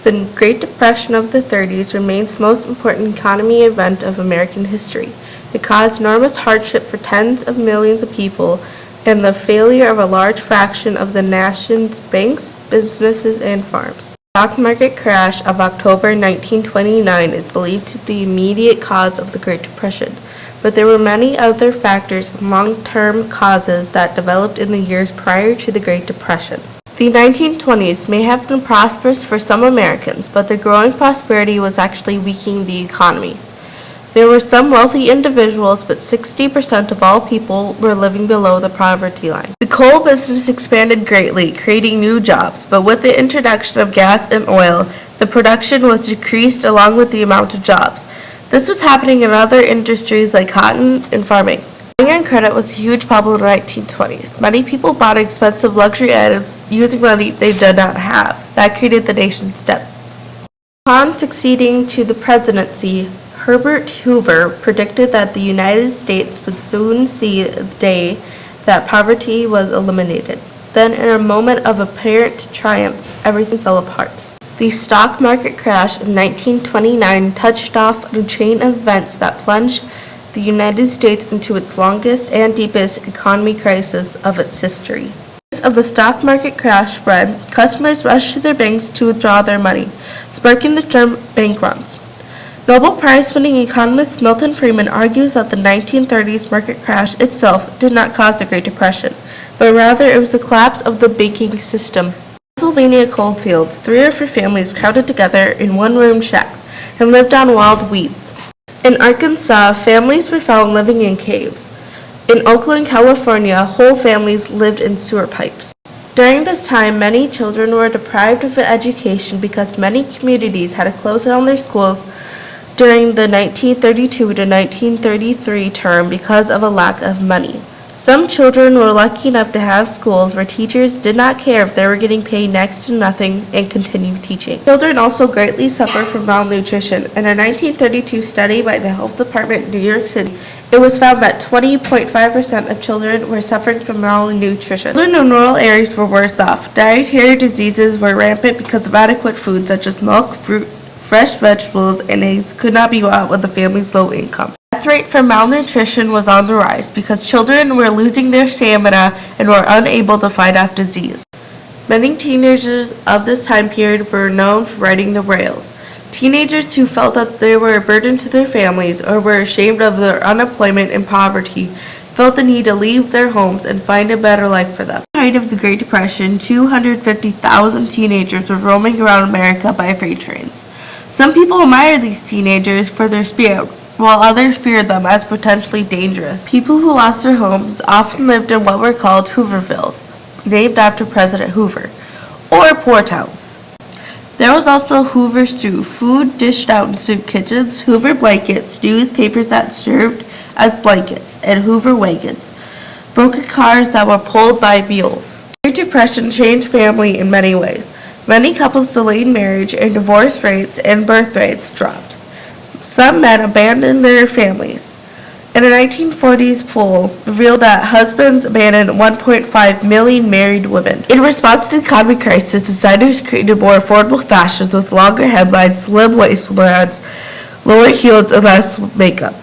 The Great Depression of the 30s remains the most important economic event of American history. It caused enormous hardship for tens of millions of people and the failure of a large fraction of the nation's banks, businesses, and farms. The stock market crash of October 1929 is believed to be the immediate cause of the Great Depression, but there were many other factors and long-term causes that developed in the years prior to the Great Depression. The 1920s may have been prosperous for some Americans, but the growing prosperity was actually weakening the economy. There were some wealthy individuals, but 60% of all people were living below the poverty line. The coal business expanded greatly, creating new jobs, but with the introduction of gas and oil, the production was decreased along with the amount of jobs. This was happening in other industries like cotton and farming. Buying on credit was a huge problem in the 1920s. Many people bought expensive luxury items using money they did not have. That created the nation's debt. Upon succeeding to the presidency, Herbert Hoover predicted that the United States would soon see the day that poverty was eliminated. Then, in a moment of apparent triumph, everything fell apart. The stock market crash in 1929 touched off a chain of events that plunged the United States into its longest and deepest economic crisis of its history. As of the stock market crash spread, customers rushed to their banks to withdraw their money, sparking the term bank runs. Nobel Prize-winning economist Milton Friedman argues that the 1930s market crash itself did not cause the Great Depression, but rather it was the collapse of the banking system. In Pennsylvania coal fields, 3 or 4 families crowded together in one-room shacks and lived on wild weeds. In Arkansas, families were found living in caves. In Oakland, California, whole families lived in sewer pipes. During this time, many children were deprived of an education because many communities had to close down their schools during the 1932 to 1933 term because of a lack of money. Some children were lucky enough to have schools where teachers did not care if they were getting paid next to nothing and continued teaching. Children also greatly suffer from malnutrition. In a 1932 study by the Health Department in New York City, it was found that 20.5% of children were suffering from malnutrition. Children in rural areas were worse off. Dietary diseases were rampant because of adequate food such as milk, fruit, fresh vegetables, and eggs could not be bought with the family's low income. The death rate from malnutrition was on the rise because children were losing their stamina and were unable to fight off disease. Many teenagers of this time period were known for riding the rails. Teenagers who felt that they were a burden to their families or were ashamed of their unemployment and poverty felt the need to leave their homes and find a better life for them. At the height of the Great Depression, 250,000 teenagers were roaming around America by freight trains. Some people admired these teenagers for their spirit, while others feared them as potentially dangerous. People who lost their homes often lived in what were called Hoovervilles, named after President Hoover, or poor towns. There was also Hoover stew, food dished out in soup kitchens, Hoover blankets, newspapers that served as blankets, and Hoover wagons, broken cars that were pulled by mules. The Great Depression changed family in many ways. Many couples delayed marriage and divorce rates and birth rates dropped. Some men abandoned their families. In a 1940s poll revealed that husbands abandoned 1.5 million married women. In response to the economic crisis, designers created more affordable fashions with longer headlines, slim waistbands, lower heels, and less makeup.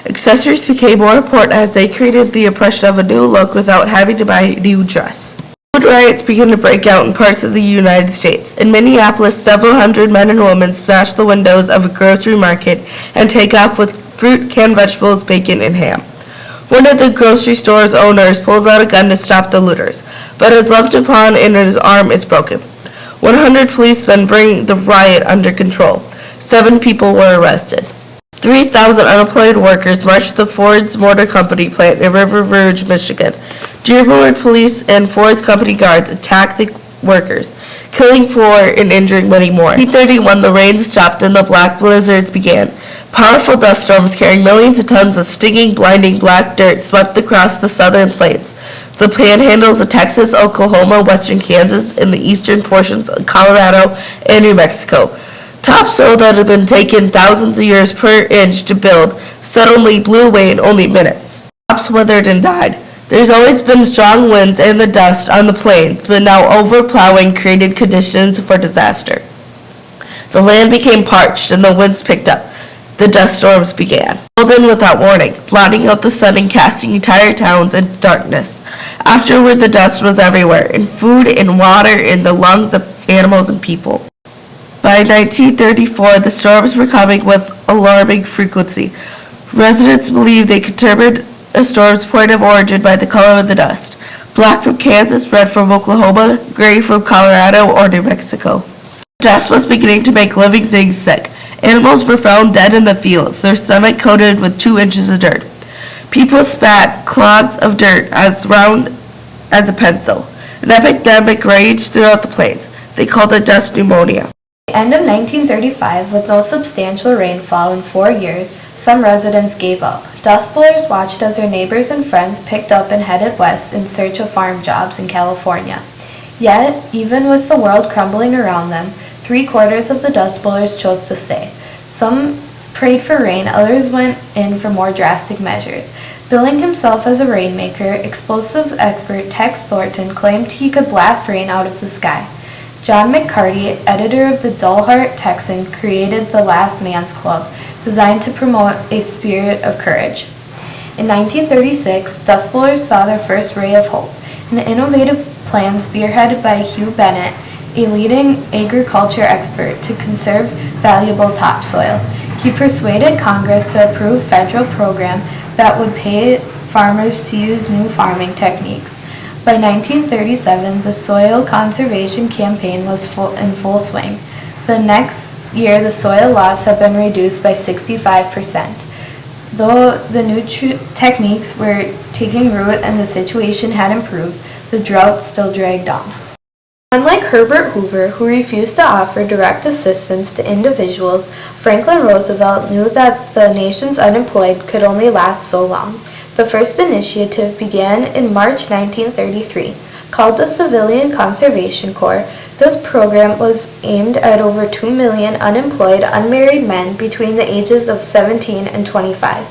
Accessories became more important as they created the impression of a new look without having to buy a new dress. Food riots began to break out in parts of the United States. In Minneapolis, several hundred men and women smashed the windows of a grocery market and take off with fruit, canned vegetables, bacon, and ham. One of the grocery store's owners pulls out a gun to stop the looters, but is left upon and his arm is broken. 100 policemen bring the riot under control. 7 people were arrested. 3,000 unemployed workers marched to Ford's Motor Company plant in River Rouge, Michigan. Dearborn police and Ford's company guards attacked the workers, killing 4 and injuring many more. In 1931, the rain stopped and the black blizzards began. Powerful dust storms carrying millions of tons of stinging, blinding black dirt swept across the southern plains. The panhandles of Texas, Oklahoma, western Kansas, and the eastern portions of Colorado and New Mexico. Topsoil that had been taken thousands of years per inch to build suddenly blew away in only minutes. Crops withered and died. There's always been strong winds and the dust on the plains, but now overplowing created conditions for disaster. The land became parched and the winds picked up. The dust storms began, rolled in without warning, blotting out the sun and casting entire towns into darkness. Afterward, the dust was everywhere, in food, in water, in the lungs of animals and people. By 1934, the storms were coming with alarming frequency. Residents believed they could determine a storm's point of origin by the color of the dust. Black from Kansas, red from Oklahoma, gray from Colorado or New Mexico. The dust was beginning to make living things sick. Animals were found dead in the fields, their stomach coated with 2 inches of dirt. People spat clods of dirt as round as a pencil. An epidemic raged throughout the plains. They called it dust pneumonia. At the end of 1935, with no substantial rainfall in 4 years, some residents gave up. Dust blowers watched as their neighbors and friends picked up and headed west in search of farm jobs in California. Yet, even with the world crumbling around them, 3/4 of the dust blowers chose to stay. Some prayed for rain, others went in for more drastic measures. Billing himself as a rainmaker, explosive expert Tex Thornton claimed he could blast rain out of the sky. John McCarty, editor of the Dullheart Texan, created the Last Man's Club, designed to promote a spirit of courage. In 1936, dust blowers saw their first ray of hope. An innovative plan spearheaded by Hugh Bennett, a leading agriculture expert, to conserve valuable topsoil. He persuaded Congress to approve a federal program that would pay farmers to use new farming techniques. By 1937, the soil conservation campaign was in full swing. The next year, the soil loss had been reduced by 65%. Though the new techniques were taking root and the situation had improved, the drought still dragged on. Unlike Herbert Hoover, who refused to offer direct assistance to individuals, Franklin Roosevelt knew that the nation's unemployed could only last so long. The first initiative began in March 1933, called the Civilian Conservation Corps. This program was aimed at over 2 million unemployed unmarried men between the ages of 17 and 25.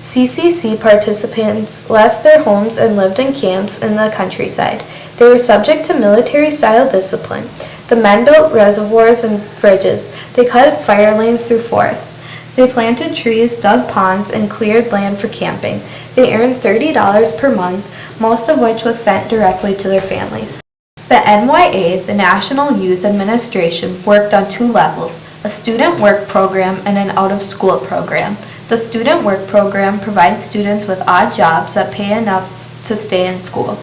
CCC participants left their homes and lived in camps in the countryside. They were subject to military-style discipline. The men built reservoirs and bridges. They cut fire lanes through forests. They planted trees, dug ponds, and cleared land for camping. They earned $30 per month, most of which was sent directly to their families. The NYA, the National Youth Administration, worked on 2 levels, a student work program and an out-of-school program. The student work program provides students with odd jobs that pay enough to stay in school.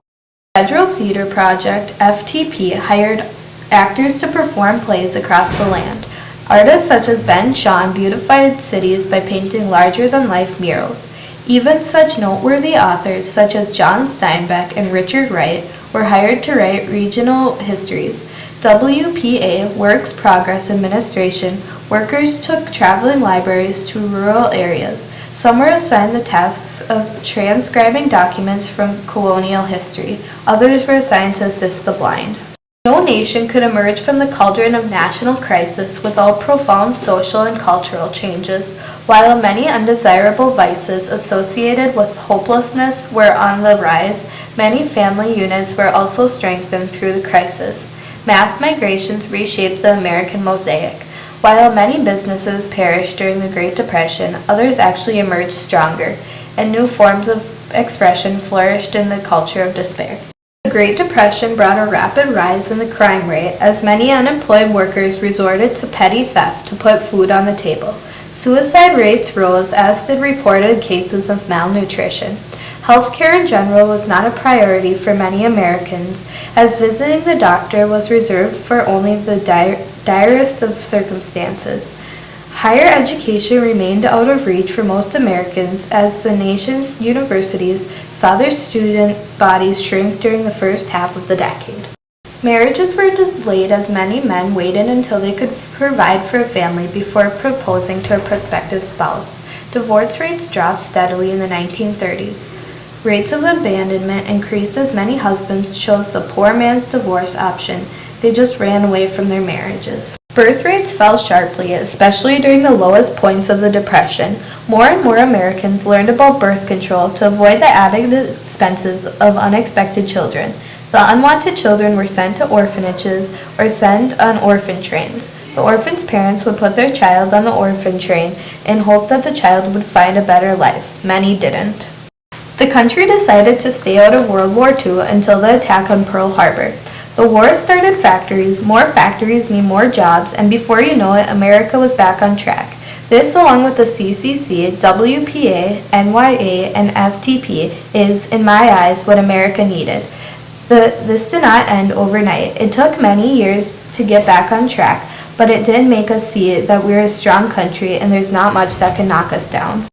The Federal Theater Project, FTP, hired actors to perform plays across the land. Artists such as Ben Shaw beautified cities by painting larger-than-life murals. Even such noteworthy authors such as John Steinbeck and Richard Wright were hired to write regional histories. WPA, Works Progress Administration, workers took traveling libraries to rural areas. Some were assigned the tasks of transcribing documents from colonial history. Others were assigned to assist the blind. No nation could emerge from the cauldron of national crisis without profound social and cultural changes. While many undesirable vices associated with hopelessness were on the rise, many family units were also strengthened through the crisis. Mass migrations reshaped the American mosaic. While many businesses perished during the Great Depression, others actually emerged stronger, and new forms of expression flourished in the culture of despair. The Great Depression brought a rapid rise in the crime rate as many unemployed workers resorted to petty theft to put food on the table. Suicide rates rose, as did reported cases of malnutrition. Healthcare in general was not a priority for many Americans, as visiting the doctor was reserved for only the direst of circumstances. Higher education remained out of reach for most Americans as the nation's universities saw their student bodies shrink during the first half of the decade. Marriages were delayed as many men waited until they could provide for a family before proposing to a prospective spouse. Divorce rates dropped steadily in the 1930s. Rates of abandonment increased as many husbands chose the poor man's divorce option. They just ran away from their marriages. Birth rates fell sharply, especially during the lowest points of the Depression. More and more Americans learned about birth control to avoid the added expenses of unexpected children. The unwanted children were sent to orphanages or sent on orphan trains. The orphan's parents would put their child on the orphan train in hope that the child would find a better life. Many didn't. The country decided to stay out of World War II until the attack on Pearl Harbor. The war started factories. More factories mean more jobs, and before you know it, America was back on track. This, along with the CCC, WPA, NYA, and FTP, is, in my eyes, what America needed. This did not end overnight. It took many years to get back on track, but it did make us see that we're a strong country and there's not much that can knock us down.